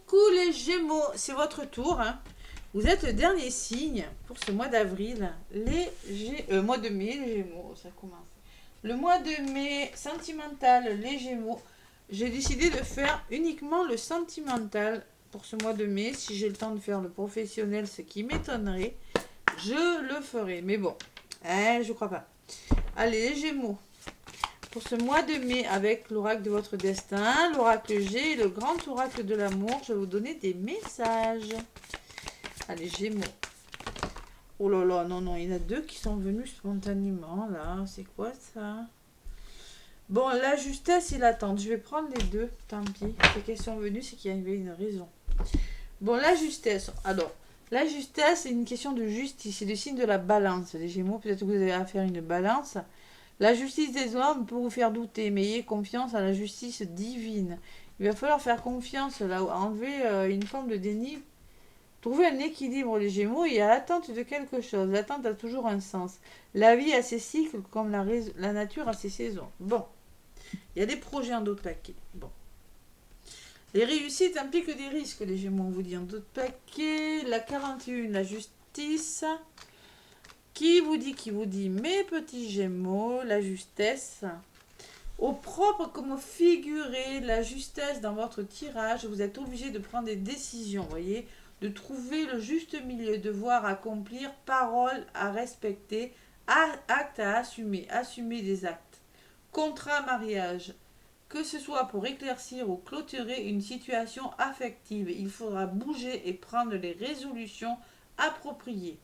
Coucou les Gémeaux, c'est votre tour. Hein. Vous êtes le dernier signe pour ce mois d'avril. Mois de mai, les Gémeaux, ça commence. Le mois de mai, sentimental, les Gémeaux. J'ai décidé de faire uniquement le sentimental pour ce mois de mai. Si j'ai le temps de faire le professionnel, ce qui m'étonnerait, je le ferai. Mais bon, je crois pas. Allez, les Gémeaux. Pour ce mois de mai, avec l'oracle de votre destin, l'oracle G et le grand oracle de l'amour, je vais vous donner des messages. Allez, Gémeaux. Oh là là, non, non, il y en a deux qui sont venus spontanément, là. C'est quoi ça? Bon, la justesse et l'attente. Je vais prendre les deux, tant pis. C'est qu'elles sont venues, c'est qu'il y avait une raison. Bon, la justesse. Alors, la justesse, c'est une question de justice. C'est le signe de la balance. Les Gémeaux, peut-être que vous avez à faire une balance. La justice des hommes peut vous faire douter, mais ayez confiance à la justice divine. Il va falloir faire confiance, là, enlever une forme de déni. Trouver un équilibre, les Gémeaux, il y a l'attente de quelque chose. L'attente a toujours un sens. La vie a ses cycles comme la nature a ses saisons. Bon, il y a des projets en d'autres paquets. Bon. Les réussites impliquent des risques, les Gémeaux, on vous dit en d'autres paquets. La 41, la justice. Qui vous dit, mes petits Gémeaux, la justesse. Au propre comme au figuré, la justesse dans votre tirage, vous êtes obligé de prendre des décisions, voyez, de trouver le juste milieu, devoir accomplir, parole à respecter, acte à assumer des actes. Contrat, mariage, que ce soit pour éclaircir ou clôturer une situation affective, il faudra bouger et prendre les résolutions appropriées.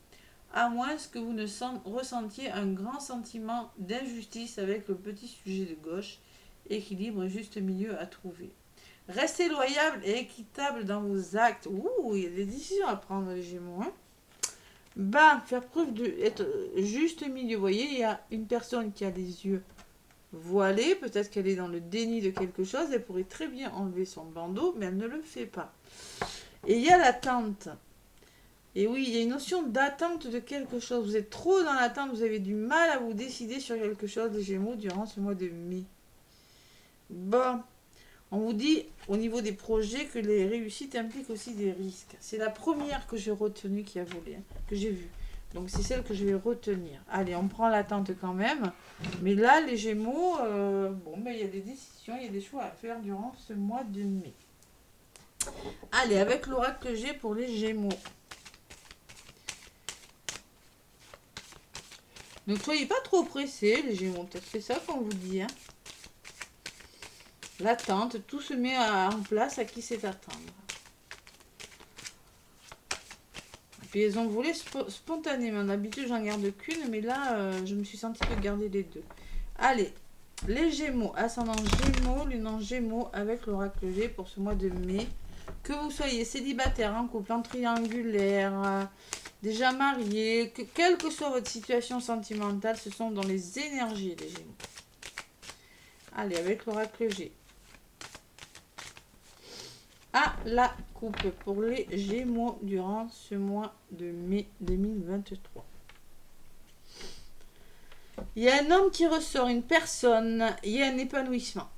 À moins que vous ne ressentiez un grand sentiment d'injustice avec le petit sujet de gauche, équilibre et juste milieu à trouver. Restez loyal et équitable dans vos actes. Ouh, il y a des décisions à prendre, les Gémeaux. Hein. Faire preuve d'être juste milieu. Vous voyez, il y a une personne qui a les yeux voilés. Peut-être qu'elle est dans le déni de quelque chose. Elle pourrait très bien enlever son bandeau, mais elle ne le fait pas. Et il y a l'attente. Et oui, il y a une notion d'attente de quelque chose. Vous êtes trop dans l'attente, vous avez du mal à vous décider sur quelque chose, les Gémeaux, durant ce mois de mai. Bon, on vous dit au niveau des projets que les réussites impliquent aussi des risques. C'est la première que j'ai retenue qui a volé, que j'ai vue. Donc c'est celle que je vais retenir. Allez, on prend l'attente quand même. Mais là, les Gémeaux, il y a des décisions, il y a des choix à faire durant ce mois de mai. Allez, avec l'oracle G pour les Gémeaux. Ne soyez pas trop pressés, les Gémeaux. Peut-être c'est ça qu'on vous dit. Hein. L'attente, tout se met en place à qui sait attendre. Et puis elles ont volé spontanément. D'habitude, j'en garde qu'une, mais là, je me suis sentie de garder les deux. Allez, les Gémeaux, ascendant Gémeaux, lune en Gémeaux, avec l'oracle G pour ce mois de mai. Que vous soyez célibataire, en couple, en triangulaire, déjà marié, quelle que soit votre situation sentimentale, ce sont dans les énergies des Gémeaux. Allez, avec l'oracle G. La coupe pour les Gémeaux durant ce mois de mai 2023. Il y a un homme qui ressort, une personne, il y a un épanouissement.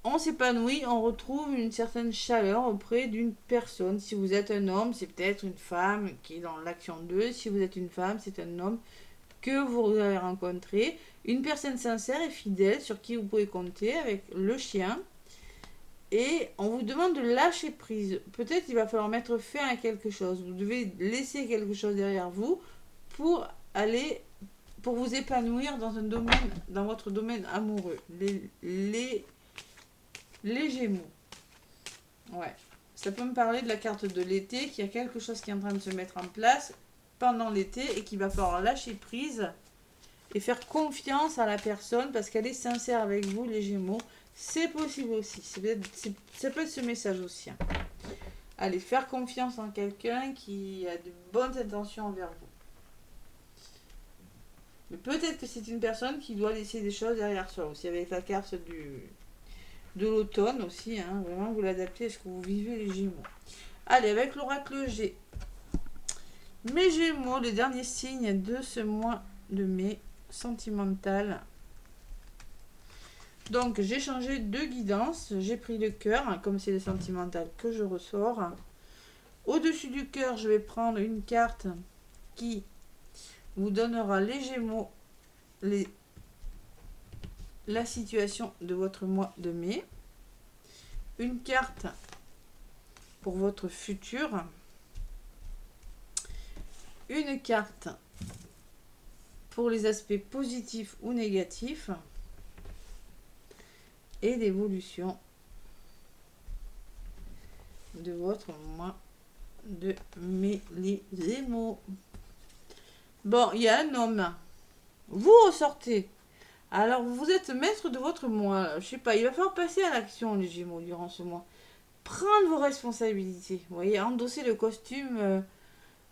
On s'épanouit, on retrouve une certaine chaleur auprès d'une personne. Si vous êtes un homme, c'est peut-être une femme qui est dans l'action 2. Si vous êtes une femme, c'est un homme que vous avez rencontré. Une personne sincère et fidèle sur qui vous pouvez compter avec le chien. Et on vous demande de lâcher prise. Peut-être qu'il va falloir mettre fin à quelque chose. Vous devez laisser quelque chose derrière vous pour vous épanouir dans votre domaine amoureux. Les Gémeaux. Ouais. Ça peut me parler de la carte de l'été, qu'il y a quelque chose qui est en train de se mettre en place pendant l'été et qu'il va falloir lâcher prise et faire confiance à la personne parce qu'elle est sincère avec vous, les Gémeaux. C'est possible aussi. Ça peut être ce message aussi. Hein. Allez, faire confiance en quelqu'un qui a de bonnes intentions envers vous. Mais peut-être que c'est une personne qui doit laisser des choses derrière soi aussi, avec la carte de l'automne aussi. Hein. Vraiment, vous l'adaptez à ce que vous vivez, les Gémeaux. Allez, avec l'oracle G. Mes Gémeaux, le dernier signe de ce mois de mai, sentimental. Donc, j'ai changé de guidance. J'ai pris le cœur, hein, comme c'est le sentimental que je ressors. Au-dessus du cœur, je vais prendre une carte qui vous donnera les Gémeaux, la situation de votre mois de mai. Une carte pour votre futur. Une carte pour les aspects positifs ou négatifs. Et l'évolution de votre mois de mai, les Gémeaux. Bon, il y a un homme. Vous ressortez. Alors, vous êtes maître de votre mois. Je sais pas, il va falloir passer à l'action, les Gémeaux, durant ce mois. Prendre vos responsabilités. Vous voyez, endosser le costume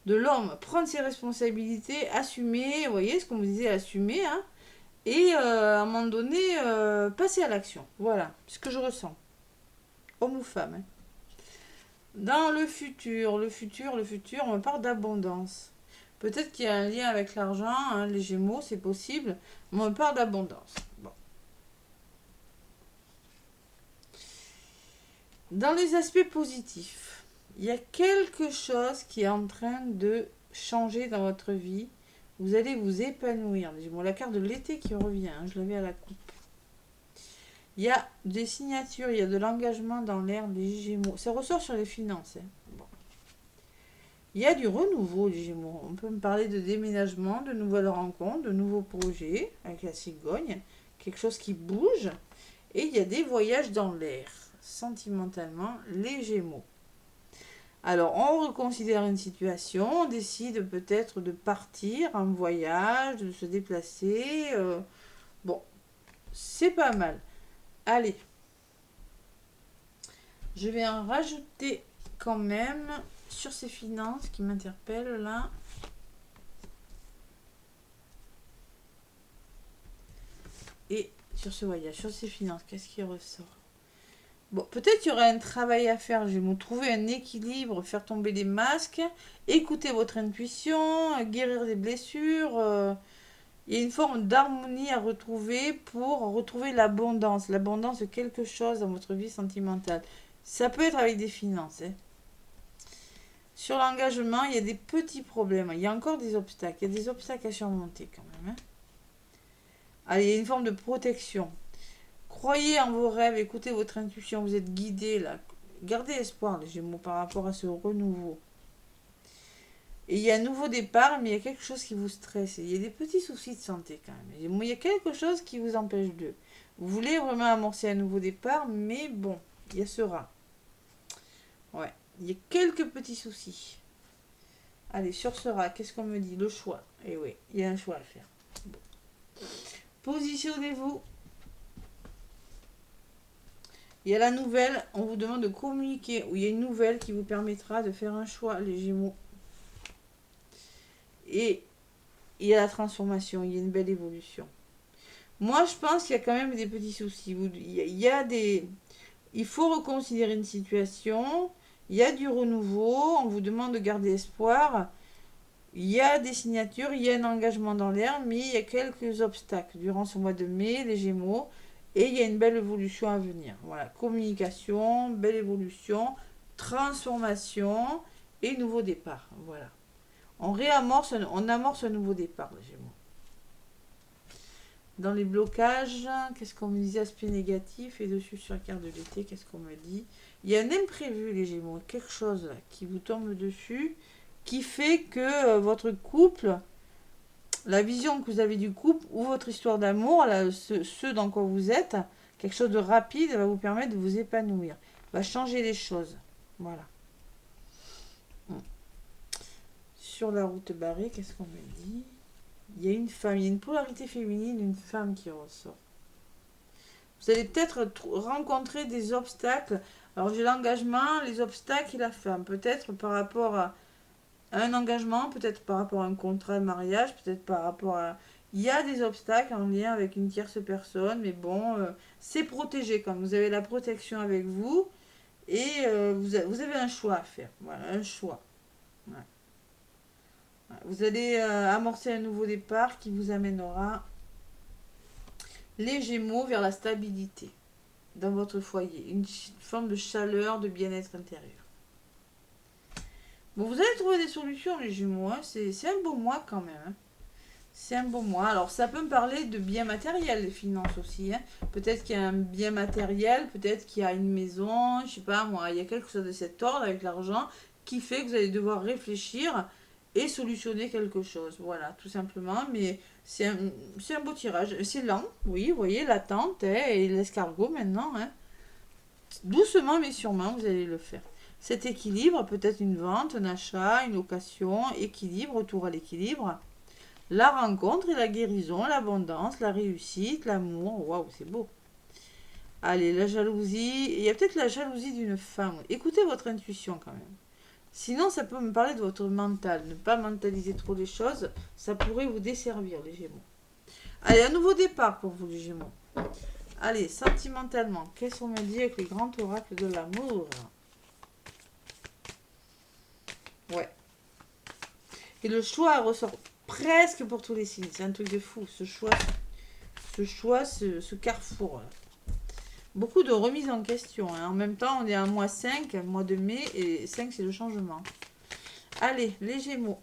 de l'homme. Prendre ses responsabilités, assumer. Vous voyez, ce qu'on vous disait, assumer. Hein, et à un moment donné, passer à l'action. Voilà, ce que je ressens. Homme ou femme. Hein. Dans le futur, on parle d'abondance. Peut-être qu'il y a un lien avec l'argent, hein, les Gémeaux, c'est possible, mais on parle d'abondance. Bon. Dans les aspects positifs, il y a quelque chose qui est en train de changer dans votre vie. Vous allez vous épanouir. Les Gémeaux, la carte de l'été qui revient, hein, je l'avais à la coupe. Il y a des signatures, il y a de l'engagement dans l'air, les Gémeaux. Ça ressort sur les finances. Hein. Bon. Il y a du renouveau, les Gémeaux. On peut me parler de déménagement, de nouvelles rencontres, de nouveaux projets avec la cigogne. Quelque chose qui bouge. Et il y a des voyages dans l'air. Sentimentalement, les Gémeaux. Alors, on reconsidère une situation. On décide peut-être de partir en voyage, de se déplacer. Bon, c'est pas mal. Allez, je vais en rajouter quand même sur ces finances qui m'interpellent là. Et sur ce voyage, sur ces finances, qu'est-ce qui ressort? Bon, peut-être qu'il y aurait un travail à faire. Je vais vous trouver un équilibre, faire tomber les masques, écouter votre intuition, guérir des blessures. Il y a une forme d'harmonie à retrouver pour retrouver l'abondance. L'abondance de quelque chose dans votre vie sentimentale. Ça peut être avec des finances. Hein. Sur l'engagement, il y a des petits problèmes. Il y a encore des obstacles. Il y a des obstacles à surmonter quand même. Hein. Allez, il y a une forme de protection. Croyez en vos rêves, écoutez votre intuition. Vous êtes guidés là. Gardez espoir, les Gémeaux, par rapport à ce renouveau. Et il y a un nouveau départ, mais il y a quelque chose qui vous stresse. Il y a des petits soucis de santé quand même. Il y a quelque chose qui vous empêche de. Vous voulez vraiment amorcer un nouveau départ, mais bon, il y a ce rat. Ouais, il y a quelques petits soucis. Allez, sur ce rat, qu'est-ce qu'on me dit? Le choix. Eh oui, il y a un choix à faire. Bon. Positionnez-vous. Il y a la nouvelle, on vous demande de communiquer. Ou il y a une nouvelle qui vous permettra de faire un choix, les Gémeaux. Et il y a la transformation, il y a une belle évolution. Moi, je pense qu'il y a quand même des petits soucis. Il faut reconsidérer une situation. Il y a du renouveau. On vous demande de garder espoir. Il y a des signatures. Il y a un engagement dans l'air. Mais il y a quelques obstacles durant ce mois de mai, les Gémeaux. Et il y a une belle évolution à venir. Voilà. Communication, belle évolution, transformation et nouveau départ. Voilà. On amorce un nouveau départ, les Gémeaux. Dans les blocages, qu'est-ce qu'on me disait? Aspect négatif. Et dessus, sur la carte de l'été, qu'est-ce qu'on me dit? Il y a un imprévu, les Gémeaux. Quelque chose là, qui vous tombe dessus, qui fait que votre couple, la vision que vous avez du couple, ou votre histoire d'amour, ce dans quoi vous êtes, quelque chose de rapide, va vous permettre de vous épanouir. Va changer les choses. Voilà. Sur la route barrée, qu'est-ce qu'on me dit? Il y a une femme, il y a une polarité féminine, une femme qui ressort. Vous allez peut-être rencontrer des obstacles. Alors j'ai l'engagement, les obstacles et la femme. Peut-être par rapport à un engagement, peut-être par rapport à un contrat de mariage, peut-être par rapport à... Il y a des obstacles en lien avec une tierce personne, mais bon, c'est protégé quand vous avez la protection avec vous et vous avez un choix à faire. Voilà, un choix. Ouais. Vous allez amorcer un nouveau départ qui vous amènera les Gémeaux vers la stabilité dans votre foyer. Une forme de chaleur, de bien-être intérieur. Bon, vous allez trouver des solutions, les Gémeaux. Hein. C'est un beau mois quand même. Hein. C'est un beau mois. Alors, ça peut me parler de biens matériels, les finances aussi. Hein. Peut-être qu'il y a un bien matériel, peut-être qu'il y a une maison, je sais pas moi, il y a quelque chose de cet ordre avec l'argent qui fait que vous allez devoir réfléchir et solutionner quelque chose. Voilà, tout simplement. Mais c'est un beau tirage. C'est lent, oui, vous voyez, l'attente hein, et l'escargot maintenant. Hein. Doucement mais sûrement, vous allez le faire. Cet équilibre, peut-être une vente, un achat, une location, équilibre, retour à l'équilibre. La rencontre et la guérison, l'abondance, la réussite, l'amour. Waouh, c'est beau. Allez, la jalousie. Il y a peut-être la jalousie d'une femme. Écoutez votre intuition quand même. Sinon, ça peut me parler de votre mental. Ne pas mentaliser trop les choses, ça pourrait vous desservir, les Gémeaux. Allez, un nouveau départ pour vous, les Gémeaux. Allez, sentimentalement, qu'est-ce qu'on me dit avec les grands oracles de l'amour? Ouais. Et le choix ressort presque pour tous les signes. C'est un truc de fou, ce choix, ce carrefour. Là. Beaucoup de remises en question. Hein. En même temps, on est à mois 5, mois de mai, et 5, c'est le changement. Allez, les Gémeaux.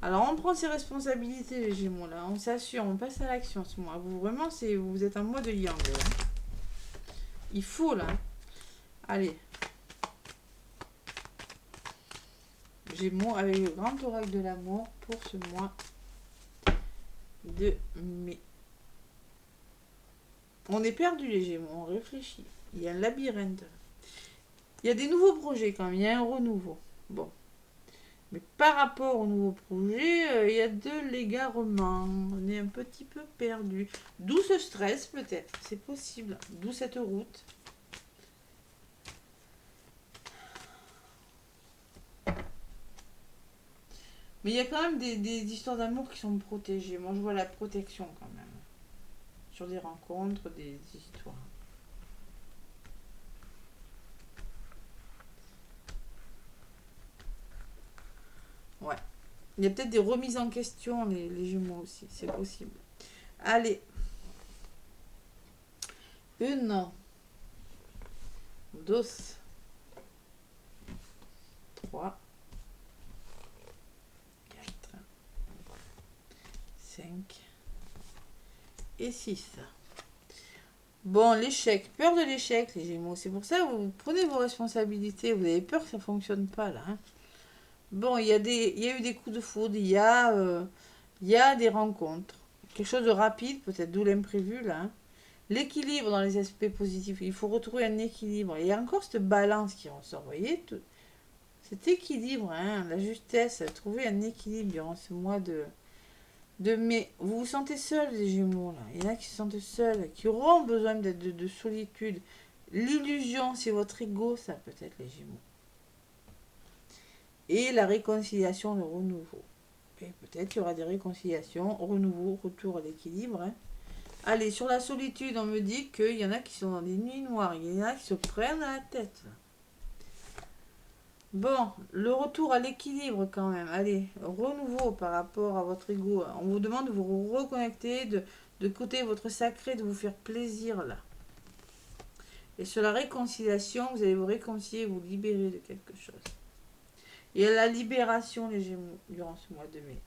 Alors, on prend ses responsabilités, les Gémeaux, là. On s'assure, on passe à l'action ce mois. Vous, vraiment, vous êtes en mode yang. Là. Il faut, là. Allez. Gémeaux avec le grand oracle de l'amour pour ce mois de mai. On est perdu, les Gémeaux. On réfléchit. Il y a un labyrinthe. Il y a des nouveaux projets, quand même. Il y a un renouveau. Bon. Mais par rapport au nouveau projet, il y a de l'égarement. On est un petit peu perdu. D'où ce stress, peut-être. C'est possible. D'où cette route. Mais il y a quand même des histoires d'amour qui sont protégées. Moi, je vois la protection quand même. Sur des rencontres, des histoires. Ouais. Il y a peut-être des remises en question, les Gémeaux aussi. C'est possible. Allez. 1, 2, 3, 4, 5 et 6. Bon, l'échec. Peur de l'échec, les Gémeaux. C'est pour ça que vous prenez vos responsabilités. Vous avez peur que ça ne fonctionne pas, là. Hein. Bon, il y a eu des coups de foudre. Il y a des rencontres. Quelque chose de rapide, peut-être, d'où l'imprévu, là. Hein. L'équilibre dans les aspects positifs. Il faut retrouver un équilibre. Il y a encore cette balance qui ressort. Vous voyez cet équilibre, hein, la justesse. Trouver un équilibre durant ce mois de mai. Vous vous sentez seul, les Gémeaux. Là. Il y en a qui se sentent seuls, qui auront besoin de solitude. L'illusion, c'est votre ego, ça, peut-être, les Gémeaux. Et la réconciliation, le renouveau. Et peut-être qu'il y aura des réconciliations, renouveau, retour à l'équilibre. Hein. Allez, sur la solitude, on me dit qu'il y en a qui sont dans des nuits noires. Il y en a qui se prennent à la tête. Bon, le retour à l'équilibre quand même. Allez, renouveau par rapport à votre ego. On vous demande de vous reconnecter, de côté votre sacré, de vous faire plaisir là. Et sur la réconciliation, vous allez vous réconcilier, vous libérer de quelque chose. Et la libération, les Gémeaux, durant ce mois de mai.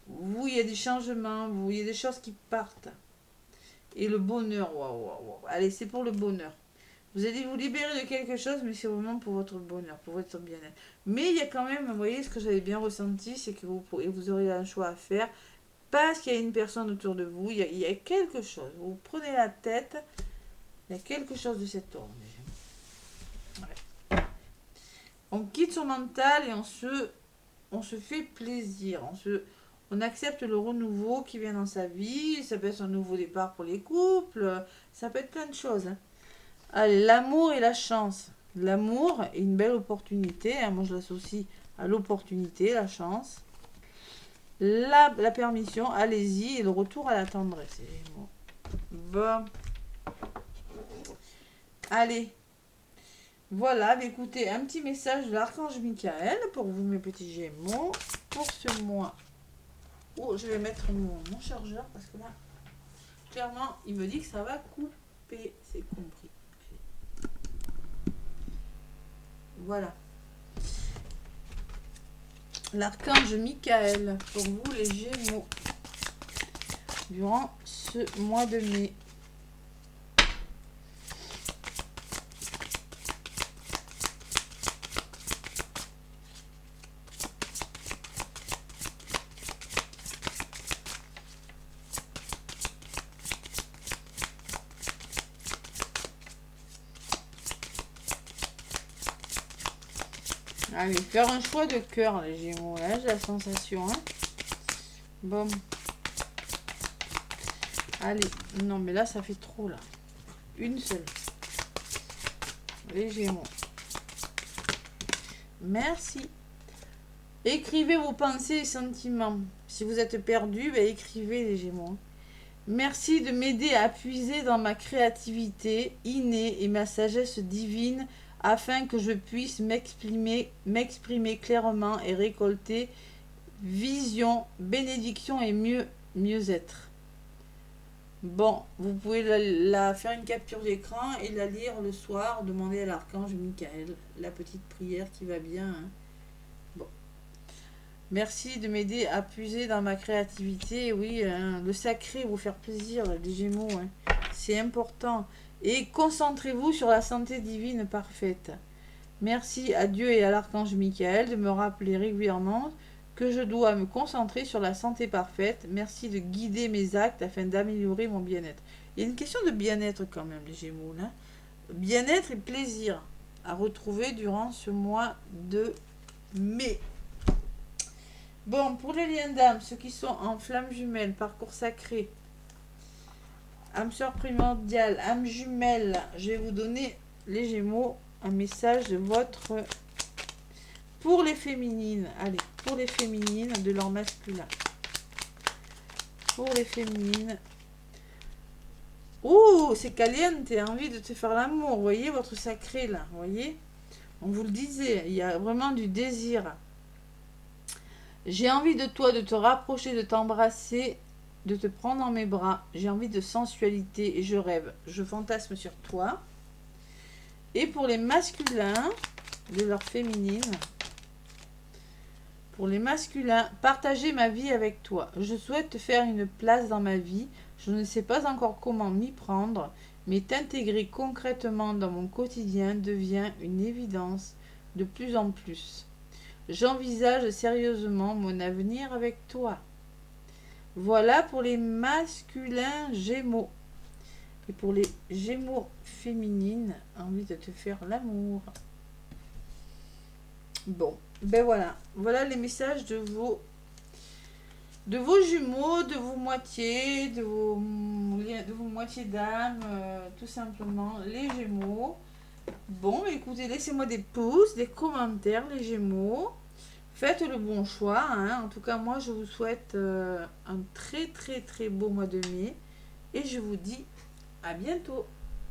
Vous, il y a des changements, vous, il y a des choses qui partent. Et le bonheur, waouh. Allez, c'est pour le bonheur. Vous allez vous libérer de quelque chose, mais c'est vraiment pour votre bonheur, pour votre bien-être. Mais il y a quand même, vous voyez, ce que j'avais bien ressenti, c'est que vous aurez un choix à faire parce qu'il y a une personne autour de vous. Il y a quelque chose. Vous prenez la tête, il y a quelque chose de cet ordre. Ouais. On quitte son mental et on se fait plaisir. On accepte le renouveau qui vient dans sa vie. Ça peut être un nouveau départ pour les couples. Ça peut être plein de choses. Hein. Allez, l'amour et la chance. L'amour est une belle opportunité. Hein. Moi, je l'associe à l'opportunité, la chance. La permission, allez-y. Et le retour à la tendresse. Bon. Allez. Voilà, écoutez, un petit message de l'archange Michael pour vous, mes petits Gémeaux. pour ce mois. Oh, je vais mettre mon chargeur parce que là, clairement, il me dit que ça va couper. C'est compris. Voilà. L'archange Michael pour vous les Gémeaux durant ce mois de mai. Allez, faire un choix de cœur, les Gémeaux. Là, j'ai la sensation. Hein. Bon. Allez. Non, mais là, ça fait trop, là. Une seule. Les Gémeaux. Merci. Écrivez vos pensées et sentiments. Si vous êtes perdu, ben, écrivez, les Gémeaux. Merci de m'aider à puiser dans ma créativité innée et ma sagesse divine afin que je puisse m'exprimer clairement et récolter vision, bénédiction et mieux-être. Bon, vous pouvez la faire une capture d'écran et la lire le soir, demander à l'archange Michael, la petite prière qui va bien. Hein. Bon. Merci de m'aider à puiser dans ma créativité. Oui, hein, le sacré, vous faire plaisir, les Gémeaux. Hein. C'est important. Et concentrez-vous sur la santé divine parfaite. Merci à Dieu et à l'archange Michael de me rappeler régulièrement que je dois me concentrer sur la santé parfaite. Merci de guider mes actes afin d'améliorer mon bien-être. Il y a une question de bien-être quand même, les Gémeaux. Là. Bien-être et plaisir à retrouver durant ce mois de mai. Bon, pour les liens d'âme, ceux qui sont en flamme jumelle, parcours sacré, âme sœur primordiale, âme jumelle, je vais vous donner, les Gémeaux, un message de votre... Pour les féminines, allez, pour les féminines de leur masculin. Pour les féminines. Oh, c'est caliente, t'as envie de te faire l'amour, vous voyez, votre sacré là, vous voyez. On vous le disait, il y a vraiment du désir. J'ai envie de toi, de te rapprocher, de t'embrasser, de te prendre dans mes bras. J'ai envie de sensualité et je rêve. Je fantasme sur toi. Et pour les masculins, de leur féminine, pour les masculins, partager ma vie avec toi. Je souhaite te faire une place dans ma vie. Je ne sais pas encore comment m'y prendre, mais t'intégrer concrètement dans mon quotidien devient une évidence de plus en plus. J'envisage sérieusement mon avenir avec toi. Voilà pour les masculins Gémeaux. Et pour les Gémeaux féminines, envie de te faire l'amour. Bon, ben voilà. Voilà les messages de vos jumeaux, de vos moitiés, de vos moitiés d'âme, tout simplement, les Gémeaux. Bon, écoutez, laissez-moi des pouces, des commentaires, les Gémeaux. Faites le bon choix. Hein. En tout cas, moi, je vous souhaite un très, très, très beau mois de mai. Et je vous dis à bientôt.